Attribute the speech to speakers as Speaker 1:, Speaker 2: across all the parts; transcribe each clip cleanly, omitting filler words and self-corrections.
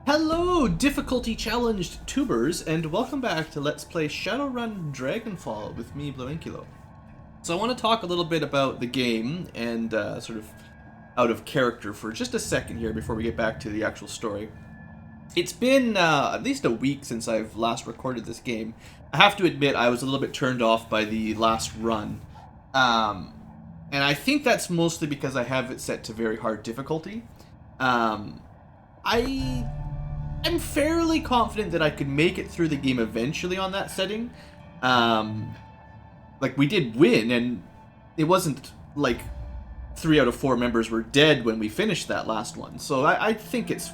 Speaker 1: Hello, difficulty challenged tubers, and welcome back to Let's Play Shadowrun Dragonfall with me, BlueAnkylo. So I want to talk a little bit about the game and sort of out of character for just a second here before we get back to the actual story. It's been at least a week since I've last recorded this game. I have to admit I was a little bit turned off by the last run. And I think that's mostly because I have it set to very hard difficulty. I'm fairly confident that I could make it through the game eventually on that setting. Like, we did win, and it wasn't like 3 out of 4 members were dead when we finished that last one. So I think it's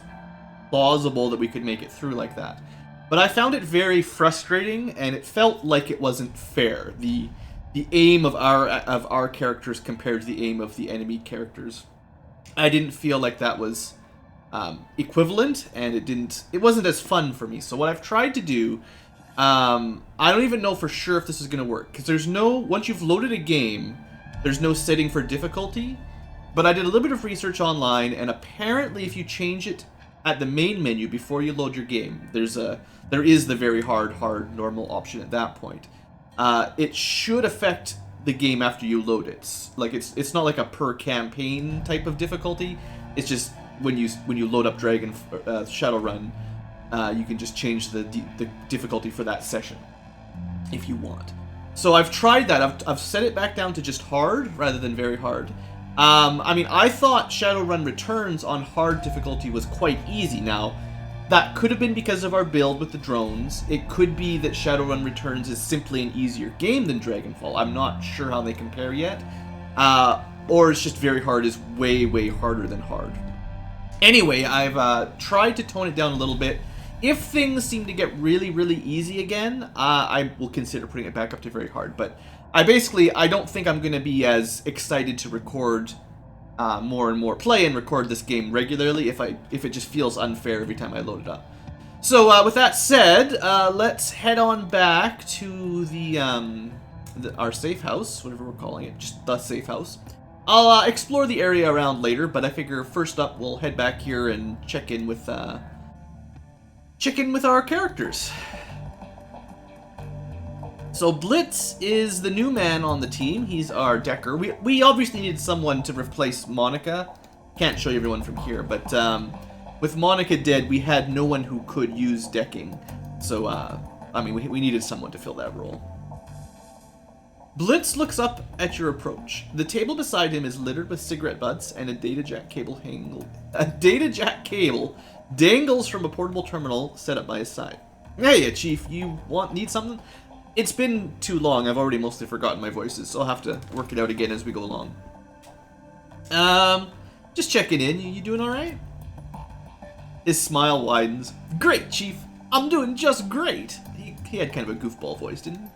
Speaker 1: plausible that we could make it through like that. But I found it very frustrating, and it felt like it wasn't fair. The aim of our characters compared to the aim of the enemy characters. I didn't feel like that was equivalent, and it wasn't as fun for me. So what I've tried to do, I don't even know for sure if this is going to work, because once you've loaded a game, there's no setting for difficulty. But I did a little bit of research online, and apparently if you change it at the main menu before you load your game, there is the very hard, normal option at that point. It should affect the game after you load it. Like, it's not like a per campaign type of difficulty. It's just when you load up Shadowrun, you can just change the difficulty for that session if you want. So I've tried that. I've set it back down to just hard rather than very hard. I mean, I thought Shadowrun Returns on hard difficulty was quite easy. Now, that could have been because of our build with the drones. It could be that Shadowrun Returns is simply an easier game than Dragonfall. I'm not sure how they compare yet. Or it's just very hard is way harder than hard. Anyway, I've tried to tone it down a little bit. If things seem to get really easy again, I will consider putting it back up to very hard. But I don't think I'm going to be as excited to record more and more play and record this game regularly if it just feels unfair every time I load it up. So with that said, let's head on back to our safe house, whatever we're calling it, just the safe house. I'll explore the area around later, but I figure first up we'll head back here and check in with our characters. So Blitz is the new man on the team. He's our decker. We obviously needed someone to replace Monica. Can't show you everyone from here, but with Monica dead, we had no one who could use decking. So I mean, we needed someone to fill that role. Blitz looks up at your approach. The table beside him is littered with cigarette butts, and a data jack cable dangles from a portable terminal set up by his side. Hey, Chief, need something? It's been too long. I've already mostly forgotten my voices, so I'll have to work it out again as we go along. Just checking in. You doing all right? His smile widens. Great, Chief. I'm doing just great. He had kind of a goofball voice, didn't he?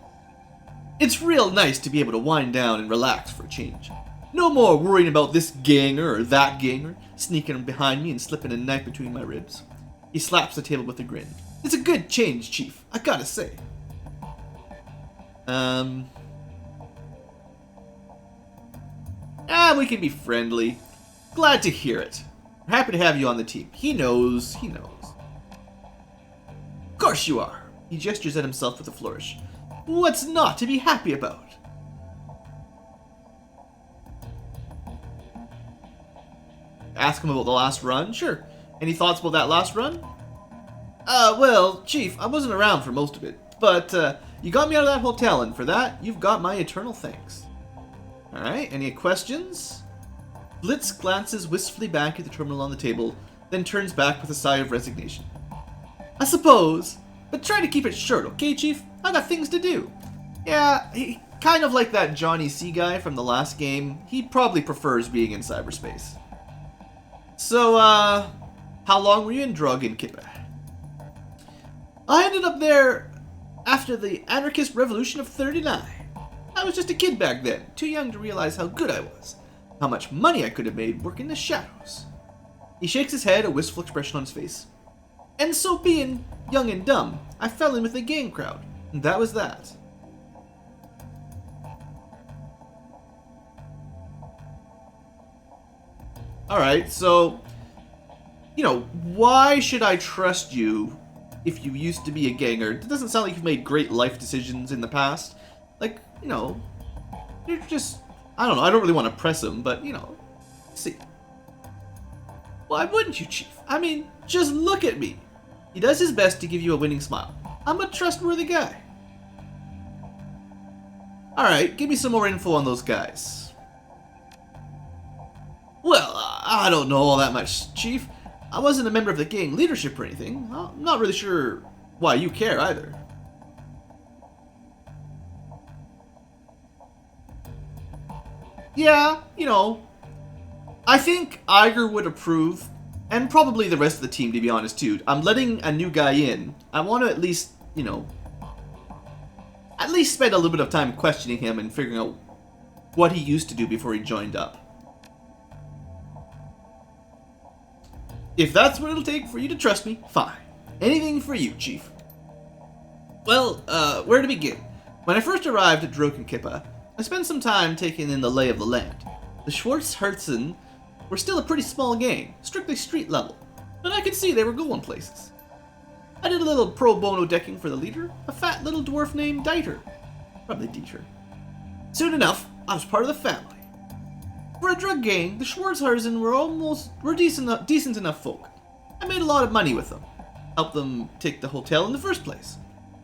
Speaker 1: It's real nice to be able to wind down and relax for a change. No more worrying about this ganger or that ganger, sneaking behind me and slipping a knife between my ribs. He slaps the table with a grin. It's a good change, Chief, I gotta say. We can be friendly. Glad to hear it. I'm happy to have you on the team. He knows. Of course you are. He gestures at himself with a flourish. What's not to be happy about? Ask him about the last run? Sure. Any thoughts about that last run? Well, Chief, I wasn't around for most of it, but you got me out of that hotel, and for that, you've got my eternal thanks. Alright, any questions? Blitz glances wistfully back at the terminal on the table, then turns back with a sigh of resignation. I suppose, but try to keep it short, okay, Chief? I got things to do. Yeah, he kind of like that Johnny C guy from the last game. He probably prefers being in cyberspace. So, how long were you in Dragon, Kippa? I ended up there after the anarchist revolution of 39. I was just a kid back then, too young to realize how good I was, how much money I could have made working the shadows. He shakes his head, a wistful expression on his face. And so being young and dumb, I fell in with the gang crowd, and that was that. Alright, so you know, why should I trust you if you used to be a ganger? It doesn't sound like you've made great life decisions in the past. Like, you know, you're just, I don't know, I don't really want to press him, but, you know, see. Why wouldn't you, Chief? I mean, just look at me. He does his best to give you a winning smile. I'm a trustworthy guy. Alright, give me some more info on those guys. Well, I don't know all that much, Chief. I wasn't a member of the gang leadership or anything. I'm not really sure why you care either. Yeah, you know, I think Iger would approve, and probably the rest of the team, to be honest, too. I'm letting a new guy in. I want to at least, you know, at least spend a little bit of time questioning him and figuring out what he used to do before he joined up. If that's what it'll take for you to trust me, fine. Anything for you, Chief. Well, where to begin? When I first arrived at Dragonfall, I spent some time taking in the lay of the land. The Schwarzherzen were still a pretty small gang, strictly street level, but I could see they were going places. I did a little pro bono decking for the leader, a fat little dwarf named Dieter. Probably Dieter. Soon enough, I was part of the family. For a drug gang, the Schwarzherzen were decent enough folk. I made a lot of money with them. Helped them take the hotel in the first place.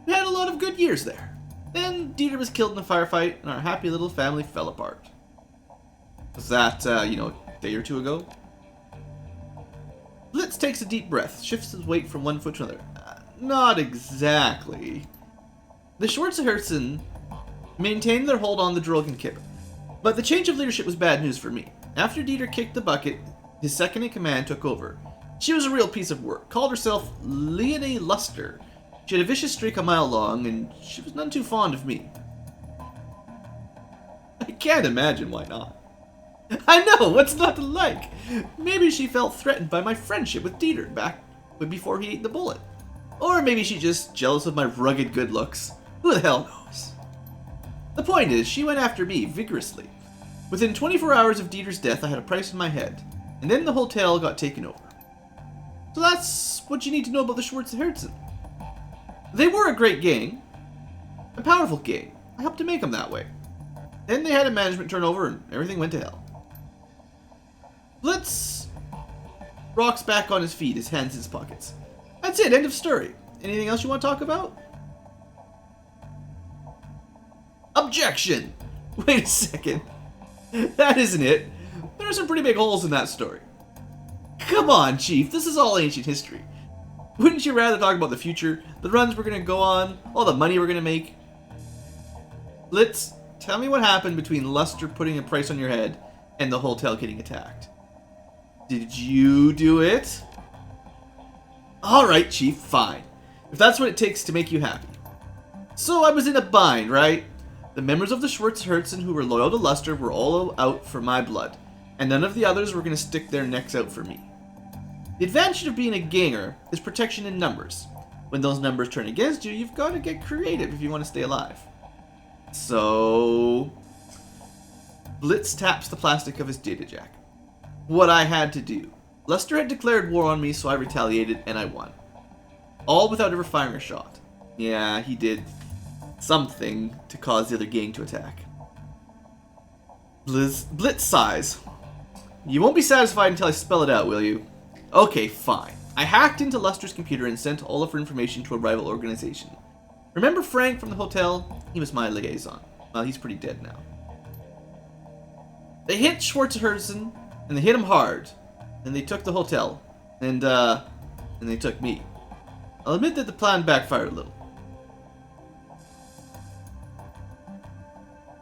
Speaker 1: We had a lot of good years there. Then Dieter was killed in a firefight, and our happy little family fell apart. Was that, you know, a day or two ago? Blitz takes a deep breath, shifts his weight from one foot to another. Not exactly. The Schwarzherzen maintained their hold on the Dragonfall, but the change of leadership was bad news for me. After Dieter kicked the bucket, his second-in-command took over. She was a real piece of work, called herself Leonie Luster. She had a vicious streak a mile long, and she was none too fond of me. I can't imagine why not. I know, what's not to like? Maybe she felt threatened by my friendship with Dieter back before he ate the bullet. Or maybe she's just jealous of my rugged good looks. Who the hell knows? The point is, she went after me vigorously. Within 24 hours of Dieter's death, I had a price in my head, and then the hotel got taken over. So that's what you need to know about the Schwarzherzen. They were a great gang. A powerful gang. I helped to make them that way. Then they had a management turnover and everything went to hell. Blitz rocks back on his feet, his hands in his pockets. That's it, end of story. Anything else you want to talk about? Objection! Wait a second. That isn't it. There are some pretty big holes in that story. Come on, Chief, this is all ancient history. Wouldn't you rather talk about the future, the runs we're going to go on, all the money we're going to make? Blitz, tell me what happened between Luster putting a price on your head and the hotel getting attacked. Did you do it? Alright, Chief, fine. If that's what it takes to make you happy. So I was in a bind, right? The members of the Schwarzherzen who were loyal to Luster were all out for my blood, and none of the others were going to stick their necks out for me. The advantage of being a ganger is protection in numbers. When those numbers turn against you, you've got to get creative if you want to stay alive. So Blitz taps the plastic of his data jack. What I had to do. Luster had declared war on me, so I retaliated, and I won. All without ever firing a shot. Yeah, he did something to cause the other gang to attack. Blitz sighs. You won't be satisfied until I spell it out, will you? Okay, fine. I hacked into Luster's computer and sent all of her information to a rival organization. Remember Frank from the hotel? He was my liaison. Well, he's pretty dead now. They hit Schwarzherzen, and they hit him hard. And they took the hotel. And they took me. I'll admit that the plan backfired a little.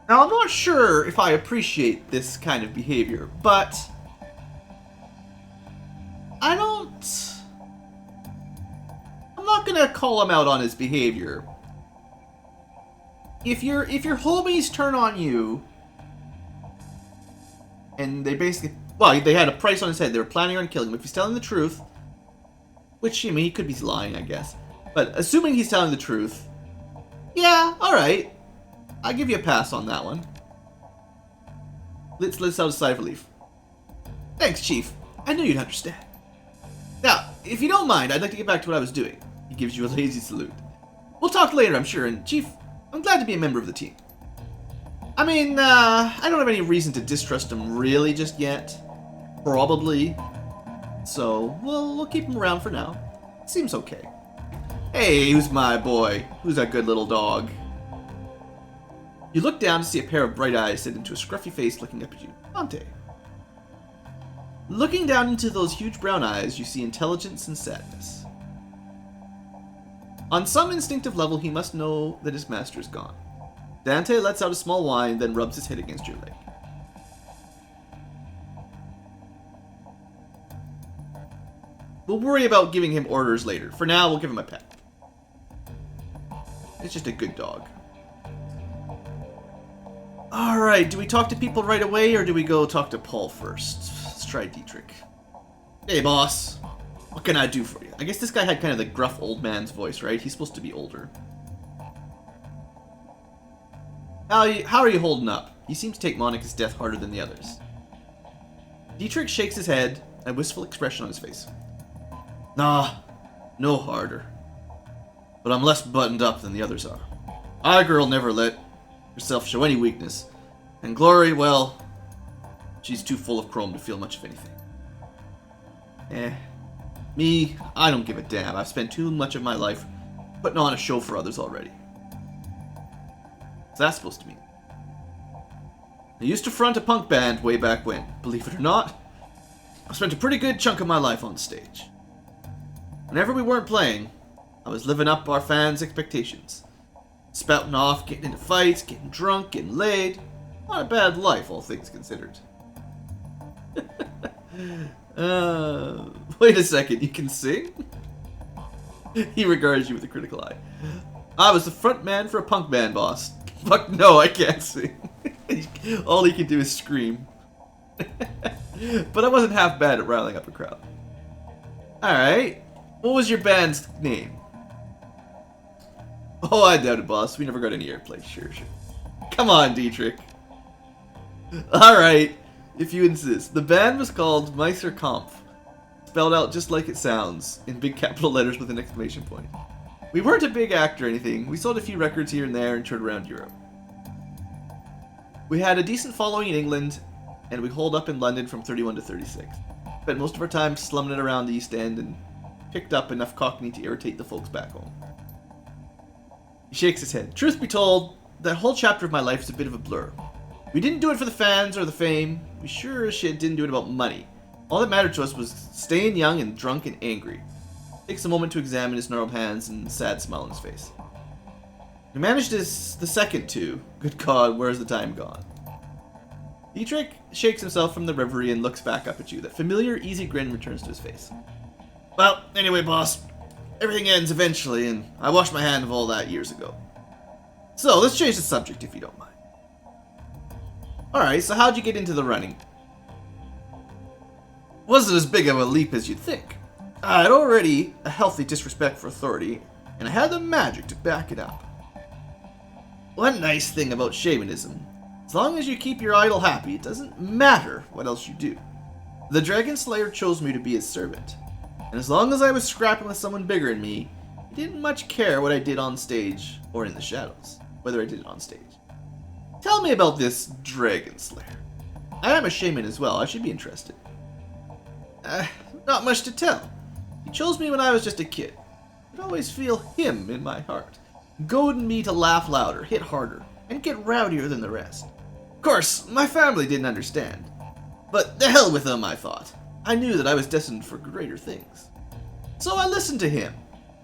Speaker 1: Now, I'm not sure if I appreciate this kind of behavior, but I'm not gonna call him out on his behavior. If your homies turn on you, and they basically, well, they had a price on his head. They were planning on killing him. If he's telling the truth, which, I mean, he could be lying, I guess. But assuming he's telling the truth, yeah, all right. I'll give you a pass on that one. Let's out a sigh of relief. Thanks, Chief. I knew you'd understand. Now, if you don't mind, I'd like to get back to what I was doing. He gives you a lazy salute. We'll talk later, I'm sure, and Chief, I'm glad to be a member of the team. I mean, I don't have any reason to distrust him really just yet. Probably. So, we'll keep him around for now. Seems okay. Hey, who's my boy? Who's that good little dog? You look down to see a pair of bright eyes set into a scruffy face looking up at you. Dante. Looking down into those huge brown eyes, you see intelligence and sadness. On some instinctive level, he must know that his master is gone. Dante lets out a small whine, then rubs his head against your leg. We'll worry about giving him orders later. For now, we'll give him a pet. It's just a good dog. Alright, do we talk to people right away, or do we go talk to Paul first? Let's try Dietrich. Hey, boss. What can I do for you? I guess this guy had kind of the gruff old man's voice, right? He's supposed to be older. How are you holding up? He seems to take Monica's death harder than the others. Dietrich shakes his head, a wistful expression on his face. Nah, no harder. But I'm less buttoned up than the others are. Our girl never let herself show any weakness. And Glory, well, she's too full of chrome to feel much of anything. Me, I don't give a damn. I've spent too much of my life putting on a show for others already. What's that supposed to mean? I used to front a punk band way back when. Believe it or not, I spent a pretty good chunk of my life on stage. Whenever we weren't playing, I was living up our fans' expectations. Spouting off, getting into fights, getting drunk, getting laid. Not a bad life, all things considered. Wait a second, you can sing? He regards you with a critical eye. I was the front man for a punk band, boss. Fuck no, I can't sing. All he can do is scream. But I wasn't half bad at riling up a crowd. Alright, what was your band's name? Oh, I doubt it, boss. We never got any airplay. Sure. Come on, Dietrich. Alright, if you insist. The band was called Meister Kampf. Spelled out just like it sounds, in big capital letters with an exclamation point. We weren't a big act or anything. We sold a few records here and there and toured around Europe. We had a decent following in England, and we holed up in London from 31 to 36. Spent most of our time slumming it around the East End and picked up enough Cockney to irritate the folks back home. He shakes his head. Truth be told, that whole chapter of my life is a bit of a blur. We didn't do it for the fans or the fame. We sure as shit didn't do it about money. All that mattered to us was staying young and drunk and angry. Takes a moment to examine his gnarled hands and a sad smile on his face. We managed the second two. Good God, where's the time gone? Dietrich shakes himself from the reverie and looks back up at you. That familiar, easy grin returns to his face. Well, anyway, boss. Everything ends eventually, and I washed my hand of all that years ago. So, let's change the subject if you don't mind. Alright, so how'd you get into the running? Wasn't as big of a leap as you'd think. I had already a healthy disrespect for authority, and I had the magic to back it up. One nice thing about shamanism, as long as you keep your idol happy, it doesn't matter what else you do. The Dragon Slayer chose me to be his servant, and as long as I was scrapping with someone bigger than me, he didn't much care what I did on stage or in the shadows, whether I did it on stage. Tell me about this Dragon Slayer. I am a shaman as well, I should be interested. Not much to tell. He chose me when I was just a kid. I'd always feel him in my heart, goading me to laugh louder, hit harder, and get rowdier than the rest. Of course, my family didn't understand. But the hell with them, I thought. I knew that I was destined for greater things. So I listened to him,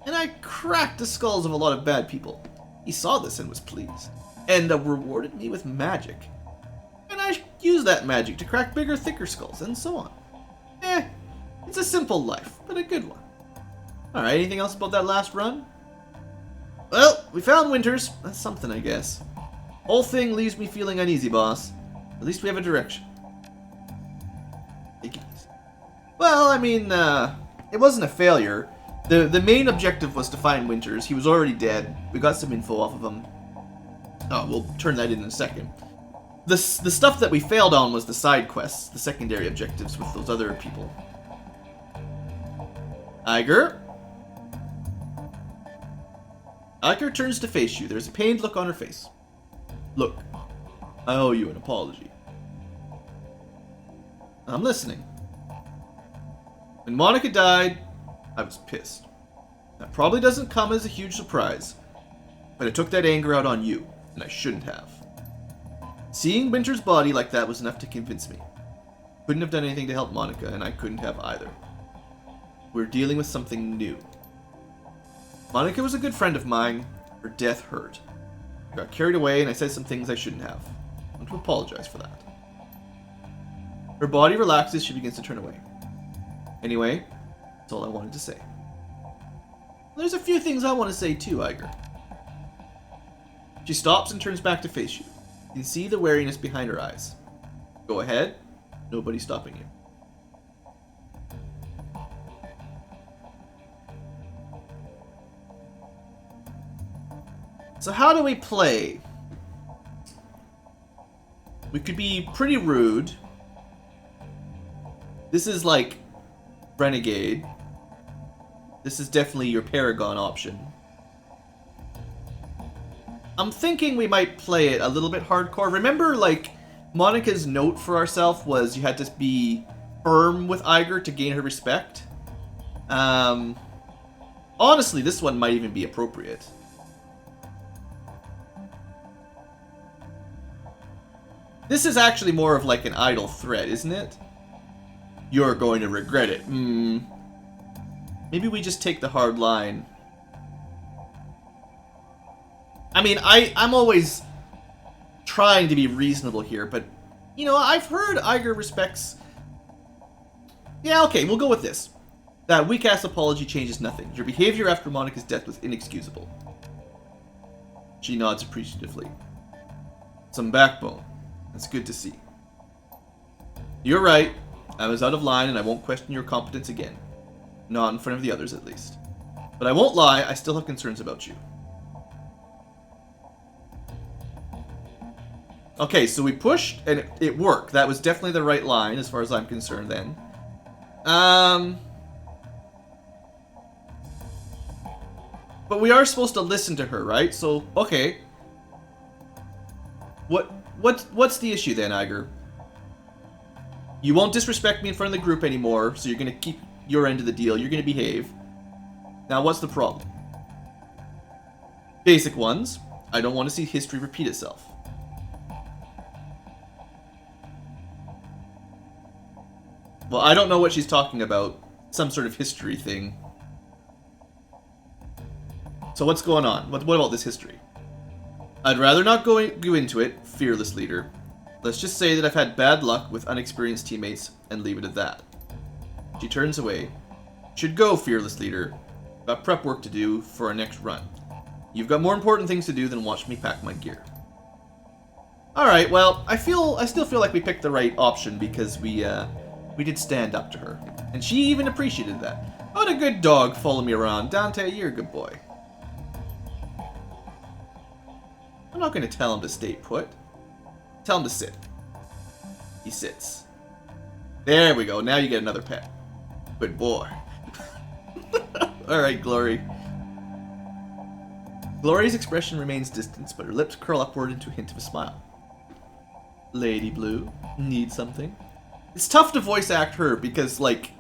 Speaker 1: and I cracked the skulls of a lot of bad people. He saw this and was pleased, and rewarded me with magic. And I used that magic to crack bigger, thicker skulls, and so on. It's a simple life, but a good one. Alright, anything else about that last run? Well, we found Winters. That's something, I guess. Whole thing leaves me feeling uneasy, boss. At least we have a direction. Take it easy. Well, I mean, it wasn't a failure. The main objective was to find Winters. He was already dead. We got some info off of him. Oh, we'll turn that in a second. The stuff that we failed on was the side quests, the secondary objectives with those other people. Iger? Iger turns to face you. There's a pained look on her face. Look, I owe you an apology. I'm listening. When Monica died, I was pissed. That probably doesn't come as a huge surprise, but I took that anger out on you, and I shouldn't have. Seeing Winter's body like that was enough to convince me. Couldn't have done anything to help Monica, and I couldn't have either. We're dealing with something new. Monica was a good friend of mine. Her death hurt. I got carried away, and I said some things I shouldn't have. I want to apologize for that. Her body relaxes, she begins to turn away. Anyway, that's all I wanted to say. There's a few things I want to say too, Iger. She stops and turns back to face you. You can see the wariness behind her eyes. Go ahead. Nobody's stopping you. So how do we play? We could be pretty rude. This is like Renegade. This is definitely your Paragon option. I'm thinking we might play it a little bit hardcore. Remember, like, Monica's note for ourselves was you had to be firm with Iger to gain her respect. Honestly, this one might even be appropriate. This is actually more of like an idle threat, isn't it? You're going to regret it. Maybe we just take the hard line. I mean, I'm always trying to be reasonable here, but, you know, I've heard Iger respects... Yeah, okay, we'll go with this. That weak-ass apology changes nothing. Your behavior after Monica's death was inexcusable. She nods appreciatively. Some backbone. That's good to see. You're right. I was out of line and I won't question your competence again. Not in front of the others, at least. But I won't lie, I still have concerns about you. Okay, so we pushed and it worked. That was definitely the right line as far as I'm concerned then. But we are supposed to listen to her, right? So, okay. What's the issue then, Iger? You won't disrespect me in front of the group anymore, so you're going to keep your end of the deal. You're going to behave. Now, what's the problem? Basic ones. I don't want to see history repeat itself. Well, I don't know what she's talking about. Some sort of history thing. So what's going on? What about this history? I'd rather not go into it, fearless leader. Let's just say that I've had bad luck with unexperienced teammates and leave it at that. She turns away. Should go, fearless leader. Got prep work to do for our next run. You've got more important things to do than watch me pack my gear. Alright, well, I still feel like we picked the right option because we did stand up to her. And she even appreciated that. What a good dog, follow me around. Dante, you're a good boy. I'm not going to tell him to stay put. Tell him to sit. He sits. There we go. Now you get another pet. Good boy. Alright, Glory. Glory's expression remains distant, but her lips curl upward into a hint of a smile. Lady Blue, need something? It's tough to voice act her because, like,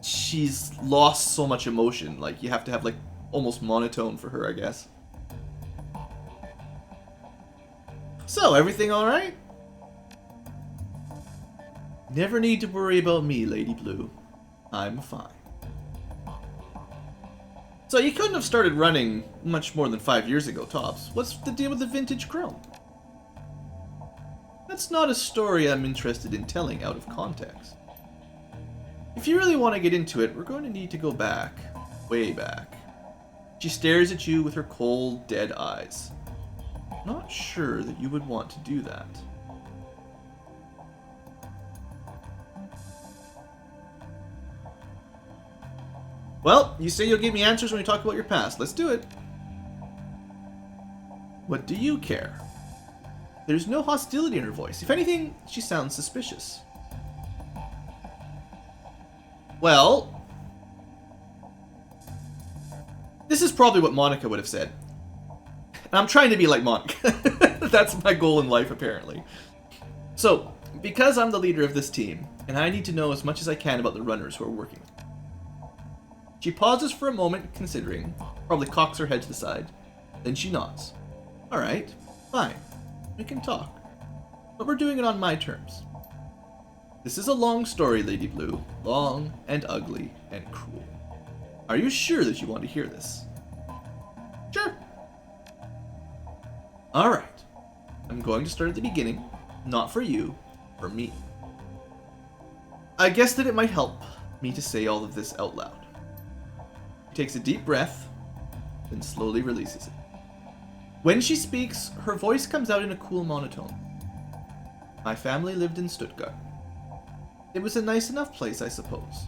Speaker 1: she's lost so much emotion. Like, you have to have, like, almost monotone for her, I guess. So, everything alright? Never need to worry about me, Lady Blue. I'm fine. So, you couldn't have started running much more than 5 years ago, tops. What's the deal with the vintage chrome? That's not a story I'm interested in telling out of context. If you really want to get into it, we're going to need to go back. Way back. She stares at you with her cold, dead eyes. Not sure that you would want to do that. Well, you say you'll give me answers when we talk about your past. Let's do it. What do you care? There's no hostility in her voice. If anything, she sounds suspicious. Well, This is probably what Monica would have said. And I'm trying to be like Monica. That's my goal in life, apparently. So, because I'm the leader of this team, and I need to know as much as I can about the runners who are working. She pauses for a moment, considering, probably cocks her head to the side. Then she nods. Alright, fine. We can talk. But we're doing it on my terms. This is a long story, Lady Blue. Long and ugly and cruel. Are you sure that you want to hear this? Sure. Alright. I'm going to start at the beginning. Not for you, for me. I guess that it might help me to say all of this out loud. She takes a deep breath, then slowly releases it. When she speaks, her voice comes out in a cool monotone. My family lived in Stuttgart. It was a nice enough place, I suppose.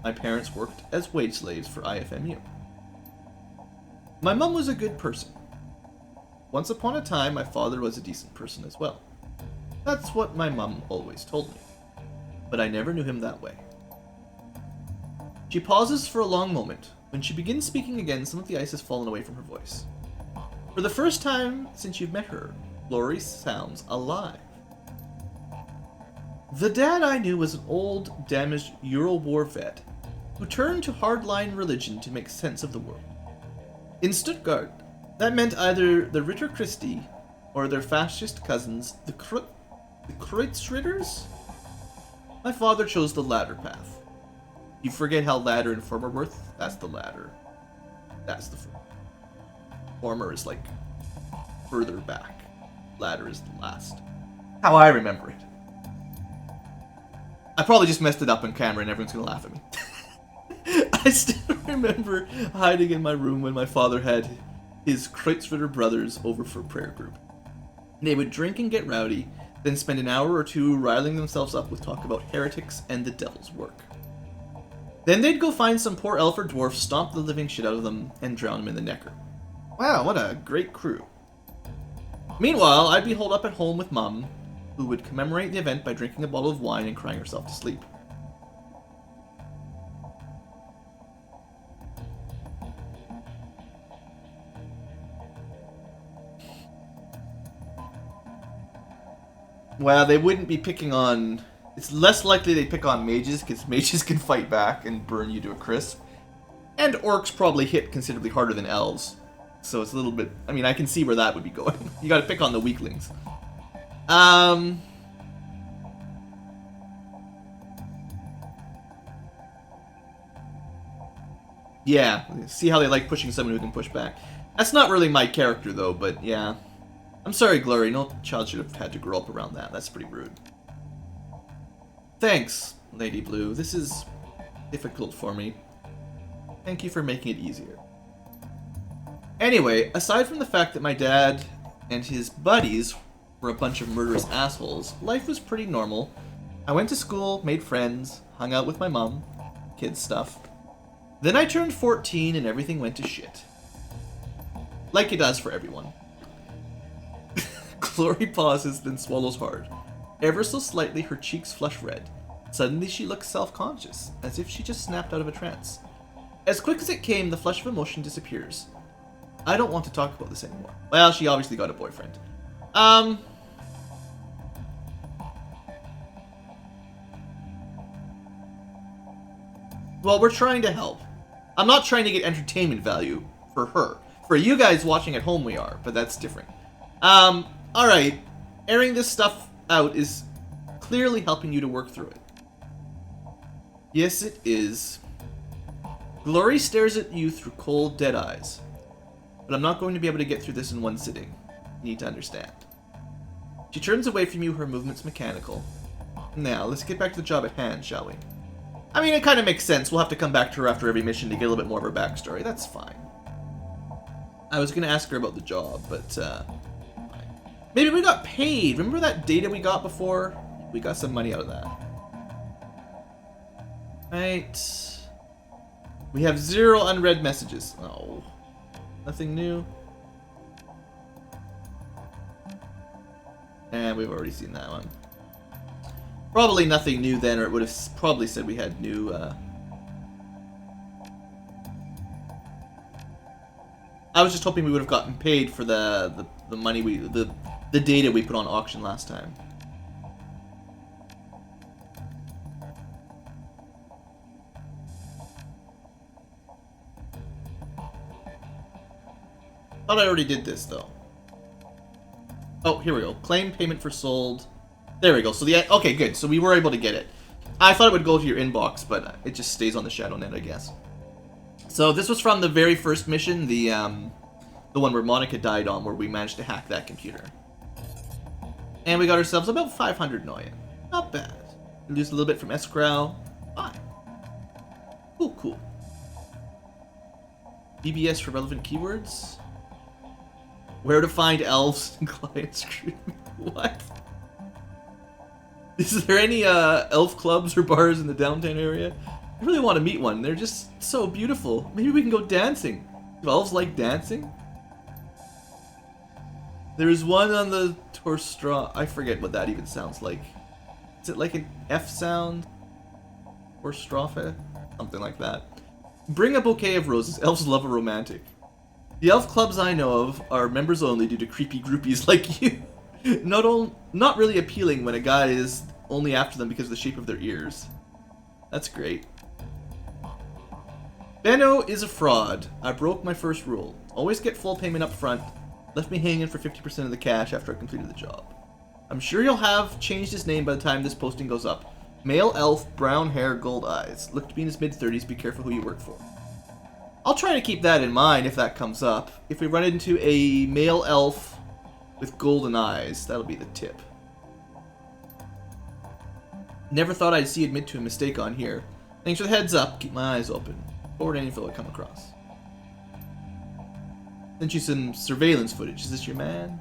Speaker 1: My parents worked as wage slaves for IFMU. My mum was a good person. Once upon a time, my father was a decent person as well. That's what my mum always told me. But I never knew him that way. She pauses for a long moment. When she begins speaking again, some of the ice has fallen away from her voice. For the first time since you've met her, Glory sounds alive. The dad I knew was an old, damaged Euro War vet who turned to hardline religion to make sense of the world. In Stuttgart, that meant either the Ritter Christi or their fascist cousins, the Kreuzritters? My father chose the latter path. You forget how latter and former worth? That's the latter. That's the former. Former is like further back. Latter is the last. How I remember it. I probably just messed it up on camera and everyone's gonna laugh at me. I still remember hiding in my room when my father had his Kreuzritter brothers over for prayer group. They would drink and get rowdy, then spend an hour or two riling themselves up with talk about heretics and the devil's work. Then they'd go find some poor elf or dwarf, stomp the living shit out of them, and drown them in the Neckar. Wow, what a great crew. Meanwhile, I'd be holed up at home with Mum, who would commemorate the event by drinking a bottle of wine and crying herself to sleep. Well, they wouldn't be picking on... It's less likely they pick on mages, because mages can fight back and burn you to a crisp. And orcs probably hit considerably harder than elves. So it's a little bit... I mean, I can see where that would be going. You gotta pick on the weaklings. Yeah, see how they like pushing someone who can push back. That's not really my character, though, but yeah. I'm sorry, Glory, no child should have had to grow up around that. That's pretty rude. Thanks, Lady Blue. This is difficult for me. Thank you for making it easier. Anyway, aside from the fact that my dad and his buddies were a bunch of murderous assholes, life was pretty normal. I went to school, made friends, hung out with my mom, kids stuff. Then I turned 14 and everything went to shit. Like it does for everyone. Glory pauses, then swallows hard. Ever so slightly, her cheeks flush red. Suddenly, she looks self-conscious, as if she just snapped out of a trance. As quick as it came, the flush of emotion disappears. I don't want to talk about this anymore. Well, she obviously got a boyfriend. Well, we're trying to help. I'm not trying to get entertainment value for her. For you guys watching at home, we are, but that's different. Alright. Airing this stuff out is clearly helping you to work through it. Yes, it is. Glory stares at you through cold, dead eyes. But I'm not going to be able to get through this in one sitting. You need to understand. She turns away from you, her movements mechanical. Now, let's get back to the job at hand, shall we? I mean, it kind of makes sense. We'll have to come back to her after every mission to get a little bit more of her backstory. That's fine. I was going to ask her about the job, but, maybe we got paid. Remember that data we got before? We got some money out of that. Right. We have 0 unread messages. Oh. Nothing new. And we've already seen that one. Probably nothing new then, or it would have probably said we had new, I was just hoping we would have gotten paid for the money the data we put on auction last time. Thought I already did this though. Oh, here we go. Claim payment for sold. There we go. So okay, good. So we were able to get it. I thought it would go to your inbox, but it just stays on the Shadownet, I guess. So this was from the very first mission, the one where Monica died on, where we managed to hack that computer. And we got ourselves about 500 million. Not bad. We lose a little bit from escrow. Fine. Cool, cool. BBS for relevant keywords. Where to find elves and client screen. What? Is there any elf clubs or bars in the downtown area? I really want to meet one. They're just so beautiful. Maybe we can go dancing. Do elves like dancing? There's one on the Torstra. I forget what that even sounds like. Is it like an F sound? Torstrophe? Something like that. Bring a bouquet of roses. Elves love a romantic. The elf clubs I know of are members only due to creepy groupies like you. Not really appealing when a guy is only after them because of the shape of their ears. That's great. Benno is a fraud. I broke my first rule. Always get full payment up front. Left me hanging for 50% of the cash after I completed the job. I'm sure he'll have changed his name by the time this posting goes up. Male elf, brown hair, gold eyes. Look to be in his mid-30s. Be careful who you work for. I'll try to keep that in mind if that comes up. If we run into a male elf with golden eyes, that'll be the tip. Never thought I'd see admit to a mistake on here. Thanks for the heads up. Keep my eyes open. Forward any info I come across. Sent you some surveillance footage. Is this your man?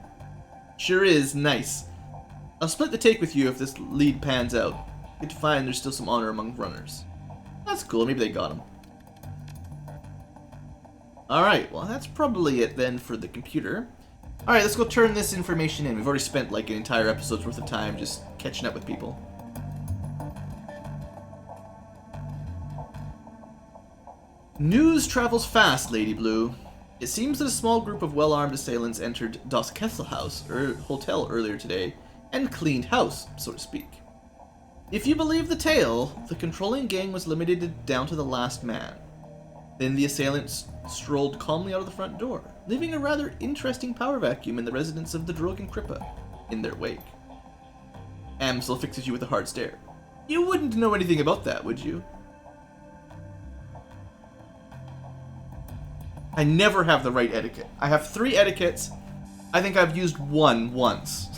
Speaker 1: Sure is. Nice. I'll split the take with you if this lead pans out. Good to find there's still some honor among runners. That's cool. Maybe they got him. Alright, well that's probably it then for the computer. Alright, let's go turn this information in. We've already spent like an entire episode's worth of time just catching up with people. News travels fast, Lady Blue. It seems that a small group of well-armed assailants entered Das Kesselhaus, hotel earlier today, and cleaned house, so to speak. If you believe the tale, the controlling gang was limited down to the last man. Then the assailants strolled calmly out of the front door, leaving a rather interesting power vacuum in the residence of the Drogen Krippa in their wake. Amsel fixes you with a hard stare. You wouldn't know anything about that, would you? I never have the right etiquette. I have 3 etiquettes. I think I've used one once.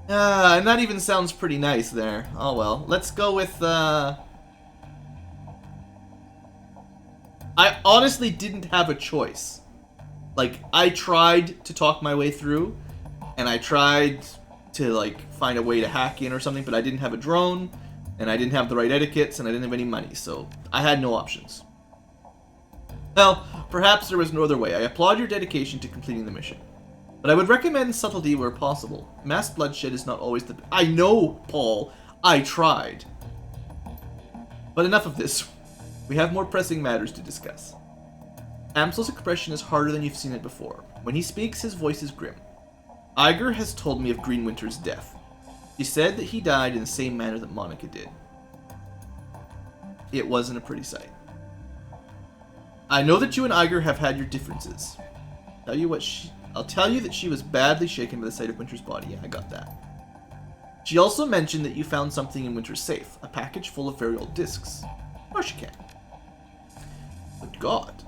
Speaker 1: And that even sounds pretty nice there. Oh well. Let's go with, I honestly didn't have a choice. Like, I tried to talk my way through, and I tried to, like, find a way to hack in or something, but I didn't have a drone, and I didn't have the right etiquettes, and I didn't have any money, so I had no options. Well, perhaps there was no other way. I applaud your dedication to completing the mission. But I would recommend subtlety where possible. Mass bloodshed is not always the... I know, Paul. I tried. But enough of this. We have more pressing matters to discuss. Amsel's expression is harder than you've seen it before. When he speaks, his voice is grim. Iger has told me of Greenwinter's death. He said that he died in the same manner that Monica did. It wasn't a pretty sight. I know that you and Iger have had your differences. I'll tell you that she was badly shaken by the sight of Winter's body. Yeah, I got that. She also mentioned that you found something in Winter's safe, a package full of very old discs. Of course you can. But God.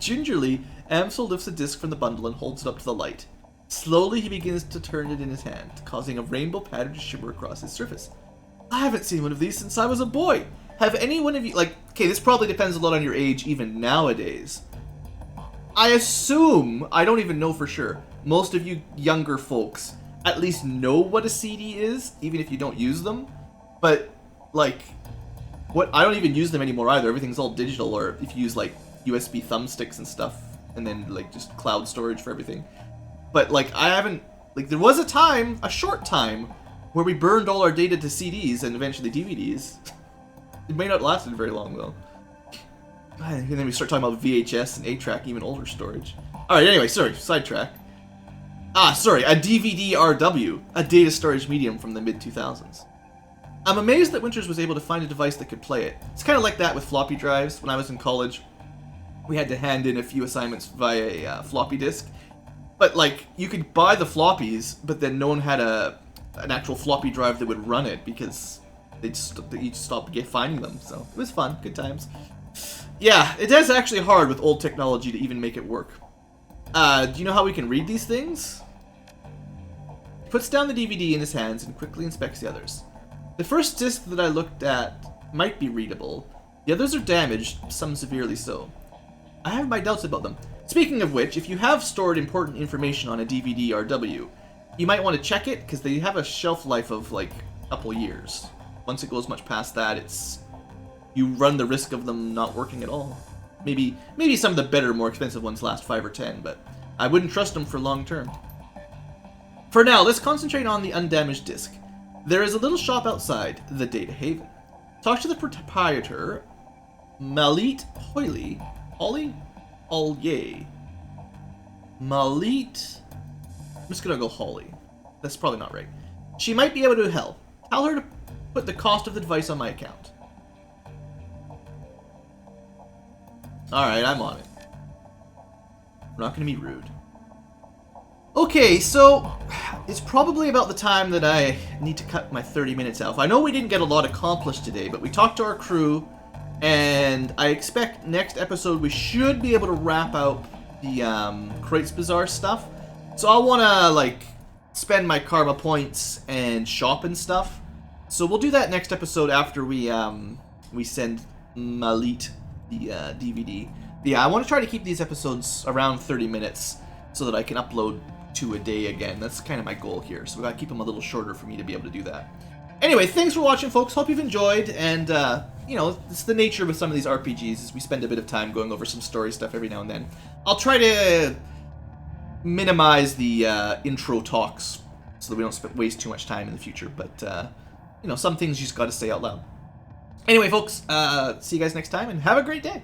Speaker 1: Gingerly, Amsel lifts a disc from the bundle and holds it up to the light. Slowly, he begins to turn it in his hand, causing a rainbow pattern to shimmer across its surface. I haven't seen one of these since I was a boy. Have any one of you, like, okay, this probably depends a lot on your age even nowadays. I assume, I don't even know for sure, most of you younger folks at least know what a CD is, even if you don't use them. But, like, I don't even use them anymore either. Everything's all digital, or if you use, like, USB thumbsticks and stuff, and then, like, just cloud storage for everything. But, like, I haven't, like, there was a time, a short time, where we burned all our data to CDs and eventually DVDs. It may not have lasted very long, though. And then we start talking about VHS and 8-track, even older storage. Alright, anyway, sorry, sidetrack. Sorry, a DVD-RW, a data storage medium from the mid-2000s. I'm amazed that Winters was able to find a device that could play it. It's kind of like that with floppy drives. When I was in college, we had to hand in a few assignments via a floppy disk. But, like, you could buy the floppies, but then no one had an actual floppy drive that would run it because you'd stop finding them. So, it was fun. Good times. Yeah, it is actually hard with old technology to even make it work. Do you know how we can read these things? He puts down the DVD in his hands and quickly inspects the others. The first disc that I looked at might be readable. The others are damaged, some severely so. I have my doubts about them. Speaking of which, if you have stored important information on a DVD-RW, you might want to check it, because they have a shelf life of, like, a couple years. Once it goes much past that, you run the risk of them not working at all. Maybe some of the better, more expensive ones last 5 or 10, but I wouldn't trust them for long term. For now, let's concentrate on the undamaged disc. There is a little shop outside, the Data Haven. Talk to the proprietor, Malit Hoyle. Malit. I'm just gonna go Holly. That's probably not right. She might be able to help. Tell her to put the cost of the device on my account. Alright, I'm on it. We're not gonna be rude. Okay, so it's probably about the time that I need to cut my 30 minutes out. I know we didn't get a lot accomplished today, but we talked to our crew, and I expect next episode we should be able to wrap out the Crates Bazaar stuff. So I'll want to, like, spend my karma points and shop and stuff. So we'll do that next episode after we send Malit the DVD. But yeah, I want to try to keep these episodes around 30 minutes so that I can upload 2 a day again. That's kind of my goal here. So we gotta keep them a little shorter for me to be able to do that. Anyway, thanks for watching, folks. Hope you've enjoyed. And, you know, it's the nature with some of these RPGs is we spend a bit of time going over some story stuff every now and then. I'll try to minimize the intro talks so that we don't waste too much time in the future. But, you know, some things you just gotta say out loud. Anyway, folks, see you guys next time, and have a great day.